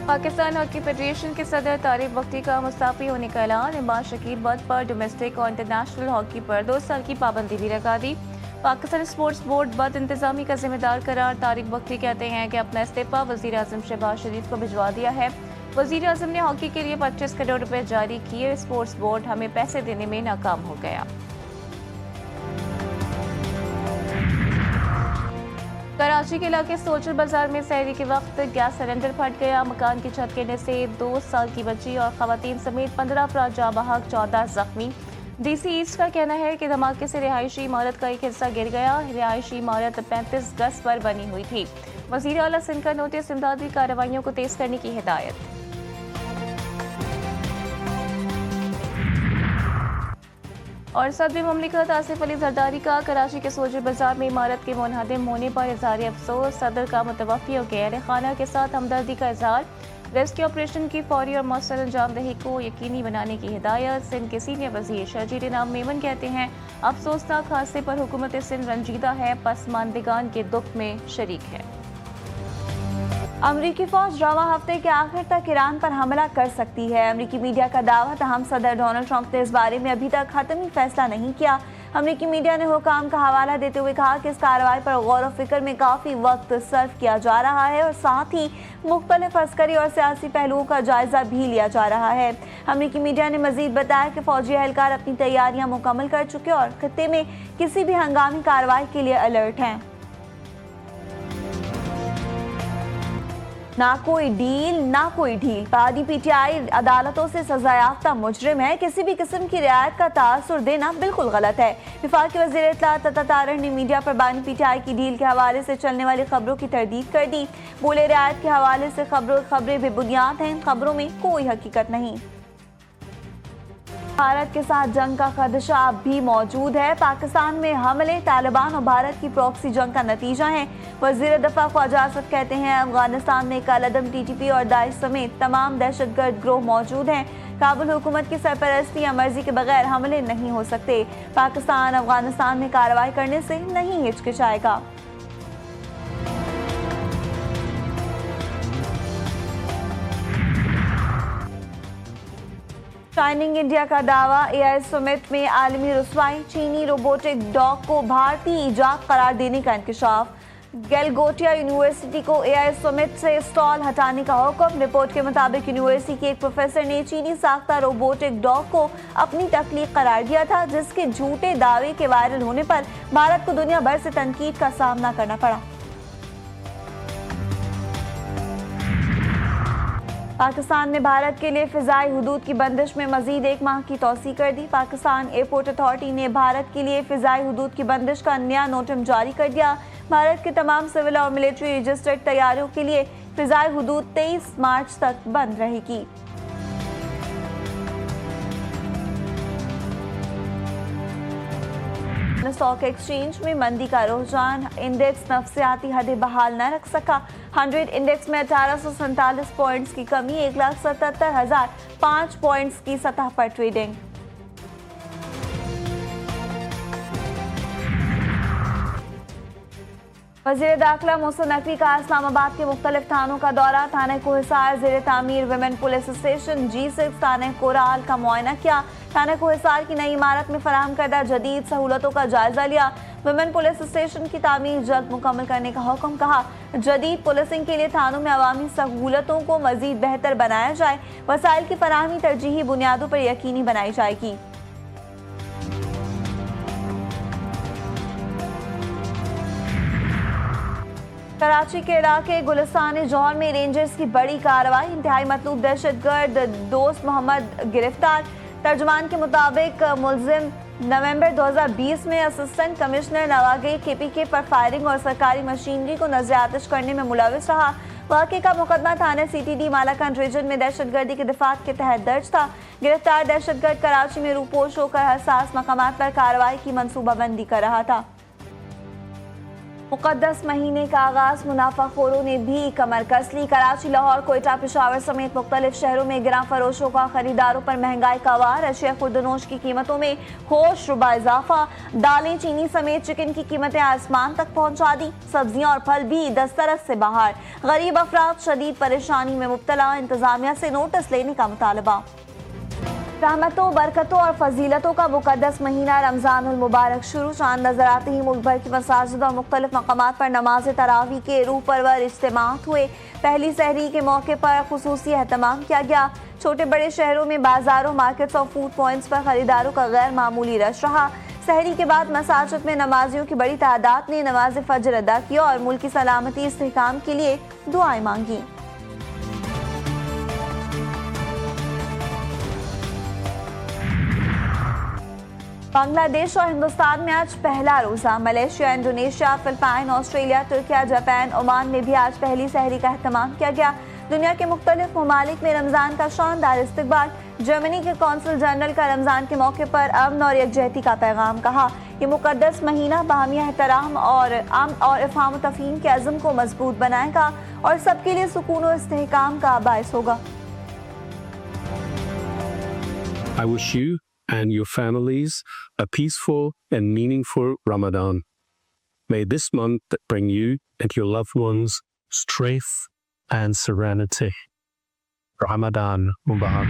Pakistan hockey federation के सदर तारिक बख्ती का मुस्ताफी होने का ऐलान। इमरान शकील बद पर डोमेस्टिक और इंटरनेशनल हॉकी पर 2 साल की पाबंदी भी लगा दी। पाकिस्तान स्पोर्ट्स बोर्ड बद इंतजामी का जिम्मेदार करार। तारिक बख्ती कहते हैं कि अपना इस्तीफा वजीर आजम शहबाज शरीफ को भिजवा दिया है। वजीर आजम ने हॉकी के लिए 25 करोड़ रुपए जारी किए। स्पोर्ट्स बोर्ड हमें पैसे देने में नाकाम हो गया। कराची के इलाके सोचल बाजार में सहरी के वक्त गैस सिलेंडर फट गया। मकान की छत गिरने से 2 साल की बच्ची और खवातीन समेत 15 अफराद जाँ बहक, 14 जख्मी। डीसी ईस्ट का कहना है कि धमाके से रिहायशी इमारत का एक हिस्सा गिर गया। रिहायशी इमारत 35 गज पर बनी हुई थी। वजीर आला सिंध का नोटिस, इमदादी कार्रवाइयों को तेज करने की हिदायत। और सदर मुमलिकत आसिफ अली जरदारी का कराची के सोजर बाजार में इमारत के मुनहदम होने पर इजहार अफसोस। सदर का मुतवफ़ी और गैर खाना के साथ हमदर्दी का इजहार। रेस्क्यू ऑपरेशन की फौरी और मौसर अंजामदही को यकीनी बनाने की हिदायत। सिंध के सीनियर वजीर शर्जील इनाम मेमन कहते हैं, अफसोसनाक हादसे पर हुकूमत सिंध रंजीदा है, पसमानदगान के दुख में शरीक है। अमरीकी फौज रवां हफ्ते के आखिर तक ईरान पर हमला कर सकती है। अमरीकी मीडिया का दावा। तहम सदर डोनाल्ड ट्रंप ने इस बारे में अभी तक हतमी फैसला नहीं किया। अमरीकी मीडिया ने हुकाम का हवाला देते हुए कहा कि इस कार्रवाई पर गौर व फिक्र में काफ़ी वक्त सर्व किया जा रहा है और साथ ही मुख्तलिफ अस्करी और सियासी पहलुओं का जायजा भी लिया जा रहा है। अमरीकी मीडिया ने मजीद बताया कि फौजी एहलकार अपनी तैयारियां मुकम्मल कर चुके और खित्ते में किसी भी हंगामी कार्रवाई के लिए अलर्ट हैं। ना कोई डील ना कोई ढील। बानी पीटीआई अदालतों से सजायाफ्ता मुजरिम है। किसी भी किस्म की रियायत का तासुर देना बिल्कुल गलत है। वफाकी वज़ीर इत्तलात अता तारड़ ने मीडिया पर बानी पीटीआई की डील के हवाले से चलने वाली खबरों की तरदीद कर दी। बोले, रियायत के हवाले से खबरें बेबुनियाद हैं, खबरों में कोई हकीकत नहीं। भारत के साथ जंग का खदशा अब भी मौजूद है। पाकिस्तान में हमले तालिबान और भारत की प्रॉक्सी जंग का नतीजा है। वज़ीर दफ़ा ख्वाजा आसिफ कहते हैं, अफगानिस्तान में कलअदम टीटीपी और दाइश समेत तमाम दहशतगर्द ग्रोह मौजूद हैं। काबुल हुकूमत की सरपरस्ती या मर्जी के बगैर हमले नहीं हो सकते। पाकिस्तान अफगानिस्तान में कार्रवाई करने से नहीं हिचकिचाएगा। शाइनिंग इंडिया का दावा। एआई समिट में आलमी रुसवाई। चीनी रोबोटिक डॉग को भारतीय ईजाद करार देने का इंकशाफ। गलगोटिया यूनिवर्सिटी को एआई समिट से स्टॉल हटाने का हुक्म। रिपोर्ट के मुताबिक यूनिवर्सिटी के एक प्रोफेसर ने चीनी साख्ता रोबोटिक डॉग को अपनी तख्लीक करार दिया था, जिसके झूठे दावे के वायरल होने पर भारत को दुनिया भर से तनकीद का सामना करना पड़ा। पाकिस्तान ने भारत के लिए फ़िज़ाई हुदूद की बंदिश में मज़ीद 1 माह की तौसी कर दी। पाकिस्तान एयरपोर्ट अथॉरिटी ने भारत के लिए फ़िज़ाई हुदूद की बंदिश का नया नोटिस जारी कर दिया। भारत के तमाम सिविल और मिलिट्री रजिस्टर्ड तैयारियों के लिए फ़िज़ाई हुदूद 23 मार्च तक बंद रहेगी। स्टॉक एक्सचेंज में मंदी का रुझान। इंडेक्स नफसियाती हदें बहाल न रख सका। 100 इंडेक्स में 1847 पॉइंट्स की कमी, 1,77,005 पॉइंट्स की सतह पर ट्रेडिंग। वज़ीर दाखिला मोहसिन नकवी का इस्लामाबाद के मुख्तलिफ थानों का दौरा। थाना कोहिसार ज़ेर तामीर विमेन पुलिस स्टेशन G6 थाना कोराल का मुआयना किया। थाना कोहिसार की नई इमारत में फराहम करदा जदीद सहूलतों का जायजा लिया। विमेन पुलिस स्टेशन की तामीर जल्द मुकम्मल करने का हुक्म कहा। जदीद पुलिसिंग के लिए थानों में अवामी सहूलतों को मजीद बेहतर बनाया जाए। वसाइल की फराहमी तरजीही बुनियादों पर यकीनी बनाई जाएगी। कराची के इलाके गुलिस्तान जौहर में रेंजर्स की बड़ी कार्रवाई। इंतहाई मतलूब दहशतगर्द दोस्त मोहम्मद गिरफ्तार। तर्जुमान के मुताबिक मुलजिम नवंबर 2020 में असिस्टेंट कमिश्नर नवागे KPK पर फायरिंग और सरकारी मशीनरी को नजर आतिश करने में मुलविस रहा। वाक़े का मुकदमा थाना CTD मालाकंड रीजन में दहशतगर्दी के दिफात के तहत दर्ज था। गिरफ्तार दहशतगर्द कराची में रूपोश होकर हसास मकामात पर कार्रवाई की मनसूबाबंदी कर रहा था। मुकद्दस महीने का आगाज मुनाफाखोरों ने भी कमर कस ली। कराची, लाहौर, कोयटा, पेशावर समेत मुख्तलिफ शहरों में गिरां फरोशों का खरीदारों पर महंगाई का वार। अशिया खुर्दनोश की कीमतों में होश रुबा इजाफा। दालें, चीनी समेत चिकन की कीमतें आसमान तक पहुंचा दी। सब्जियां और फल भी दस्तरस से बाहर। गरीब अफराद शदीद परेशानी में मुब्तला। इंतजामिया से नोटिस लेने का मुतालबा। रहमतों, बरकतों और फजीलतों का मुकद्दस महीना रमज़ानुल मुबारक शुरू। चांद नजर आते ही मुल्क भर की मसाजिद और मुख्तलिफ मकामात पर नमाज तरावी के रूह परवर इज्तिमात हुए। पहली सहरी के मौके पर खुसूसी एहतमाम किया गया। छोटे बड़े शहरों में बाजारों, मार्केट्स और फूड पॉइंट्स पर खरीदारों का गैर मामूली रश रहा। सहरी के बाद मसाजिद में नमाजियों की बड़ी तादाद ने नमाज फजर अदा की और मुल्क की सलामती इस्तेहकाम के लिए दुआएं मांगी। बांग्लादेश और हिंदुस्तान में आज पहला रोजा। Malaysia, Indonesia, Philippine, Australia, Türkiye, Japan, Oman में भी आज पहली सहरी का एहतमाम किया गया। दुनिया के मुख्तलिफ ममालिक में रमज़ान का शानदार इस्तकबाल। जर्मनी के कौंसल जनरल का रमज़ान के मौके पर अमन और यकजहती का पैगाम कहा। ये मुकद्दस महीना बाहमी एहतराम और अमन और इफ़हाम व तफ़हीम के अज़्म को मजबूत बनाएगा और सबके लिए सुकून और इस्तेहकाम का बायस होगा। I wish you and your families a peaceful and meaningful Ramadan. May this month bring you and your loved ones strength and serenity. Ramadan Mubarak.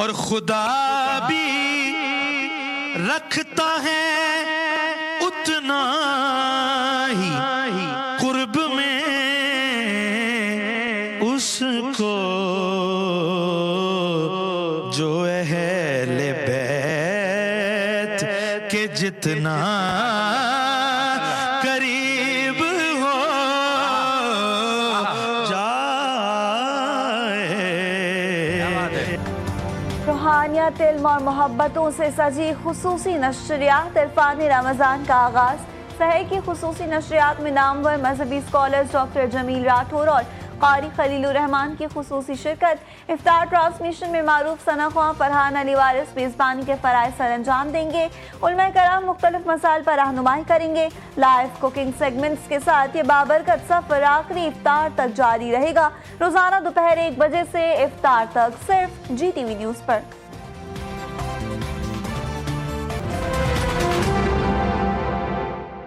और खुदा भी रखता है उतना ही कुर्ब में उसको जो अहले बैत के जितना करीब हो जाए। रूहानियत, इल्म और मोहब्बतों से सजी खुसूसी नशरियात इरफान रमज़ान का आगाज़। शहर की खुसूसी नशरियात में नामवर मजहबी स्कॉलर्स डॉक्टर जमील राठौर और कारी खलीलुर रहमान की खुसूसी शिरकत। इफ्तार ट्रांसमिशन में मारूफ सनाख्वां फरहान अली वारिस मेज़बानी के फ़राइज़ सर अंजाम देंगे। उलमा कराम मुख्तलिफ मसाइल पर रहनुमाई करेंगे। लाइव कुकिंग सेगमेंट्स के साथ ये बाबरकत सफ़र आखिरी इफ्तार तक जारी रहेगा। रोज़ाना दोपहर 1 बजे से इफ्तार तक सिर्फ GTV न्यूज़ पर।